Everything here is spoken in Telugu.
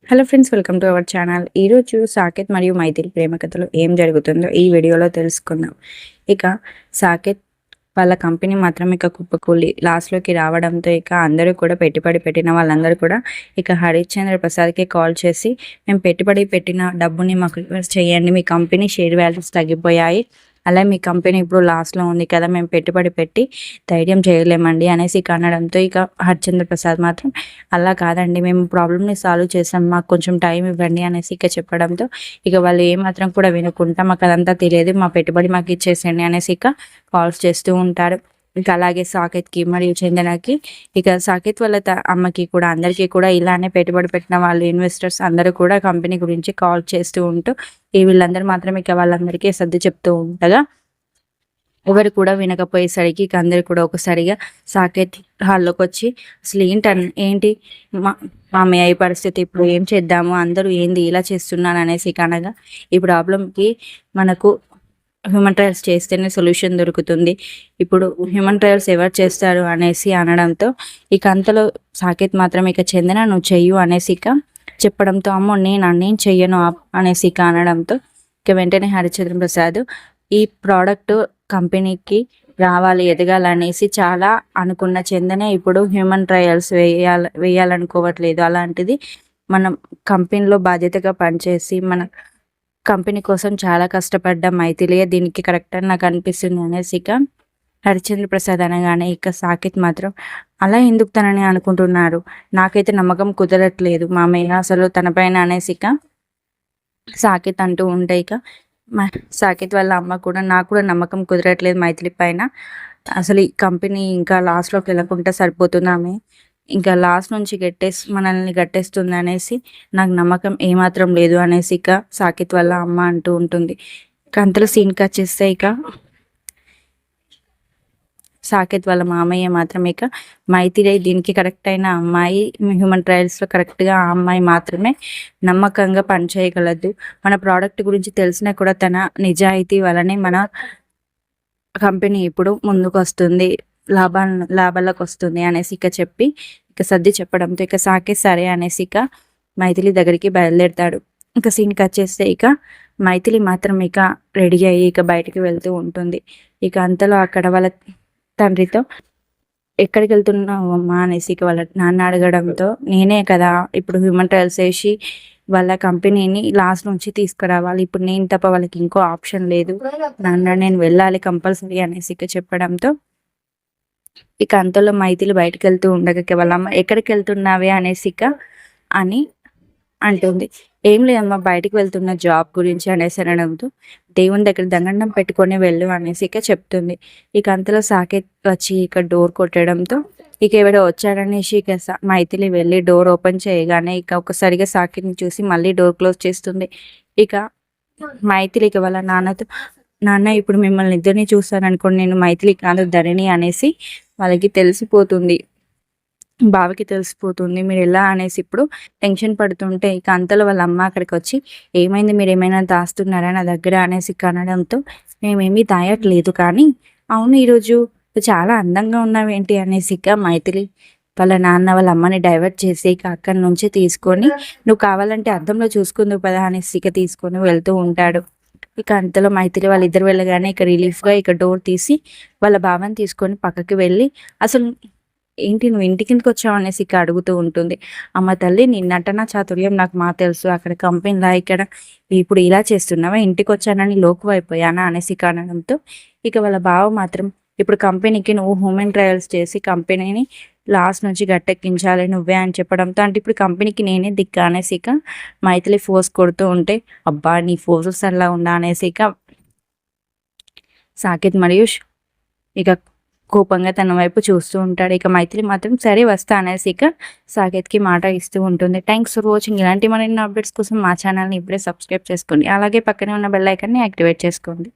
Hello friends, welcome to our channel. ఈరోజు సాకేత్ మరియు మైథిలి ప్రేమ కథలో ఏం జరుగుతుందో ఈ వీడియోలో తెలుసుకుందాం. ఇక సాకేత్ వాళ్ళ కంపెనీ మాత్రం ఇక కుప్పకూలి లాస్ట్లోకి రావడంతో ఇక అందరూ కూడా పెట్టుబడి పెట్టిన వాళ్ళందరూ కూడా ఇక హరిశ్చంద్ర ప్రసాద్కి కాల్ చేసి, మేము పెట్టుబడి పెట్టిన డబ్బుని మాకు రివర్స్ చేయండి, మీ కంపెనీ షేర్ వాల్యూస్ తగ్గిపోయాయి, అలా మీ కంపెనీ ఇప్పుడు లాస్లో ఉంది కదా, మేము పెట్టుబడి పెట్టి ధైర్యం చేయలేమండి అనేసి ఇక అనడంతో ఇక హరిశ్చంద్ర ప్రసాద్ మాత్రం అలా కాదండి, మేము ప్రాబ్లమ్ని సాల్వ్ చేసాం, మాకు కొంచెం టైం ఇవ్వండి అనేసి ఇక చెప్పడంతో ఇక వాళ్ళు ఏమాత్రం కూడా వినుకుంటా, మాకు అదంతా తెలియదు, మా పెట్టుబడి మాకు ఇచ్చేసేయండి అనేసి ఇక కాల్స్ చేస్తూ ఉంటారు. ఇక అలాగే సాకేత్కి మరియు చందనకి, ఇక సాకేత్ వాళ్ళ అమ్మకి కూడా అందరికీ కూడా ఇలానే పెట్టుబడి పెట్టిన వాళ్ళు ఇన్వెస్టర్స్ అందరూ కూడా కంపెనీ గురించి కాల్ చేస్తూ ఉంటూ వీళ్ళందరూ మాత్రం ఇక వాళ్ళందరికీ సర్ది చెప్తూ ఉండగా ఎవరు కూడా వినకపోయేసరికి ఇక అందరు కూడా ఒకసారిగా సాకేత్ హాల్లోకి వచ్చి, అసలు ఏంటి మామయ్య ఈ పరిస్థితి, ఇప్పుడు ఏం చేద్దాము, అందరూ ఏంది ఇలా చేస్తున్నాను అనేసి అనగా, ఈ ప్రాబ్లంకి మనకు హ్యూమన్ ట్రయల్స్ చేస్తేనే సొల్యూషన్ దొరుకుతుంది, ఇప్పుడు హ్యూమన్ ట్రయల్స్ ఎవరు చేస్తారు అనేసి అనడంతో ఇక అంతలో సాకేత్ మాత్రం ఇక చందన నువ్వు చెయ్యు అనేసి ఇక చెప్పడంతో, అమ్మో నేను చెయ్యను అనేసి ఇక అనడంతో ఇక వెంటనే హరిశ్చంద్ర ప్రసాద్ ఈ ప్రోడక్ట్ కంపెనీకి రావాలి, ఎదగాలనేసి చాలా అనుకున్న చందనే ఇప్పుడు హ్యూమన్ ట్రయల్స్ వేయాలనుకోవట్లేదు. అలాంటిది మనం కంపెనీలో బాధ్యతగా పనిచేసి మన కంపెనీ కోసం చాలా కష్టపడ్డ మైథిలియే దీనికి కరెక్ట్ అని నాకు అనిపిస్తుంది అనేసి ఇక హరిశ్చంద్ర ప్రసాద్ అనగానే ఇక సాకేత్ మాత్రం అలా ఎందుకు తనని అనుకుంటున్నారు, నాకైతే నమ్మకం కుదరట్లేదు మామయ్య అసలు తన పైన అనేసి ఇక సాకేత్ అంటూ ఉంటే ఇక సాకేత్ వాళ్ళ అమ్మ కూడా, నాకు కూడా నమ్మకం కుదరట్లేదు మైథిలి పైన, అసలు ఈ కంపెనీ ఇంకా లాస్ట్లోకి వెళ్ళకుండా సరిపోతున్నామే, ఇంకా లాస్ట్ నుంచి మనల్ని గట్టేస్తుంది అనేసి నాకు నమ్మకం ఏమాత్రం లేదు అనేసి ఇక సాకేత్ వాళ్ళ అమ్మ అంటూ ఉంటుంది. అంతలో సీన్ కట్ చేస్తే ఇక సాకేత్ వాళ్ళ మామయ్య మాత్రం ఇక మైథిలి దీనికి కరెక్ట్ అయిన అమ్మాయి, హ్యూమన్ ట్రయల్స్లో కరెక్ట్గా ఆ అమ్మాయి మాత్రమే నమ్మకంగా పనిచేయగలదు, మన ప్రోడక్ట్ గురించి తెలిసినా కూడా తన నిజాయితీ వలనే మన కంపెనీ ఇప్పుడు ముందుకు వస్తుంది, లాభాలకు వస్తుంది అనేసి ఇక చెప్పి ఇక సర్ది చెప్పడంతో ఇక సాకేత్ సరే అనేసి ఇక మైథిలి దగ్గరికి బయలుదేరుతాడు. ఇక సీన్ కట్ చేస్తే ఇక మైథిలి మాత్రం ఇక రెడీ అయ్యి ఇక బయటికి వెళ్తూ ఉంటుంది. ఇక అంతలో అక్కడ వాళ్ళ తండ్రితో, ఎక్కడికి వెళ్తున్నావు అమ్మా అనేసి ఇక వాళ్ళ నాన్న అడగడంతో, నేనే కదా ఇప్పుడు హ్యూమన్ ట్రయల్స్ వేసి వాళ్ళ కంపెనీని లాస్ట్ నుంచి తీసుకురావాలి, ఇప్పుడు నేను తప్ప వాళ్ళకి ఇంకో ఆప్షన్ లేదు నాన్న, నేను వెళ్ళాలి కంపల్సరీ అనేసి ఇక చెప్పడంతో ఇక అంతలో మైథిలి బయటకు వెళ్తూ ఉండగా వాళ్ళమ్మ ఎక్కడికి వెళ్తున్నావే అనేసి ఇక అని అంటుంది. ఏం లేదమ్మా బయటికి వెళ్తున్న జాబ్ గురించి అనేసి అనడంతో, దేవుని దగ్గర దండం పెట్టుకొని వెళ్ళు అనేసి ఇక చెప్తుంది. ఇక అంతలో సాకేత్ వచ్చి ఇక డోర్ కొట్టడంతో ఇక ఎవడో వచ్చాడనేసి ఇక మైథిలి వెళ్ళి డోర్ ఓపెన్ చేయగానే ఇక ఒకసారిగా సాకేత్ని చూసి మళ్ళీ డోర్ క్లోజ్ చేస్తుంది. ఇక మైథిలి ఇక వాళ్ళ నాన్నతో, నాన్న ఇప్పుడు మిమ్మల్ని ఇద్దరిని చూస్తాననుకోండి, నేను మైథిలి కాదు ధరణి అనేసి వాళ్ళకి తెలిసిపోతుంది, బావకి తెలిసిపోతుంది, మీరు ఎలా అనేసి ఇప్పుడు టెన్షన్ పడుతుంటే ఇక అంతలో వాళ్ళ అమ్మ అక్కడికి వచ్చి, ఏమైంది మీరు ఏమైనా దాస్తున్నారా నా దగ్గర అనేసి కనడంతో, మేమేమీ దాయట్లేదు కానీ అవును ఈరోజు చాలా అందంగా ఉన్నావేంటి అనేసి ఇక మైథిలి వాళ్ళ నాన్న వాళ్ళ అమ్మని డైవర్ట్ చేసి ఇక అక్కడి నుంచి తీసుకొని, నువ్వు కావాలంటే అద్దంలో చూసుకుందువు పదా అనేసి ఇక తీసుకొని వెళ్తూ ఉంటాడు. ఇక అంతలో మైథిలి వాళ్ళిద్దరు వెళ్ళగానే ఇక రిలీఫ్గా ఇక డోర్ తీసి వాళ్ళ బావని తీసుకొని పక్కకి వెళ్ళి, అసలు ఏంటి నువ్వు ఇంటికిందకి వచ్చావు అనేసి ఇక అడుగుతూ ఉంటుంది. అమ్మ తల్లి నీ నటన చాతుర్యం నాకు తెలుసు, అక్కడ కంపెనీలా ఇక్కడ ఇప్పుడు ఇలా చేస్తున్నావా, ఇంటికి వచ్చానని లోకు అయిపోయానా అనేసి ఇక అనడంతో ఇక వాళ్ళ బావ మాత్రం, ఇప్పుడు కంపెనీకి నువ్వు హ్యూమన్ ట్రయల్స్ చేసి కంపెనీని లాస్ట్ నుంచి గట్టెక్కించాలి నువ్వే అని చెప్పడంతో, అంటే ఇప్పుడు కంపెనీకి నేనే దిక్కు అనేసి ఇక మైథిలి ఫోర్స్ కొడుతూ ఉంటే, అబ్బా నీ ఫోర్సెస్ అలా ఉందా అనేసి ఇక సాకేత్ మరియు ఇక కోపంగా తన వైపు చూస్తూ ఉంటాడు. ఇక మైథిలి మాత్రం సరే వస్తా అనేసి ఇక సాకేత్కి మాట ఇస్తూ ఉంటుంది. Thanks for watching. ఇలాంటి మరిన్ని అప్డేట్స్ కోసం మా ఛానల్ని ఇప్పుడే సబ్స్క్రైబ్ చేసుకోండి, అలాగే పక్కనే ఉన్న బెల్ ఐకాన్ని యాక్టివేట్ చేసుకోండి.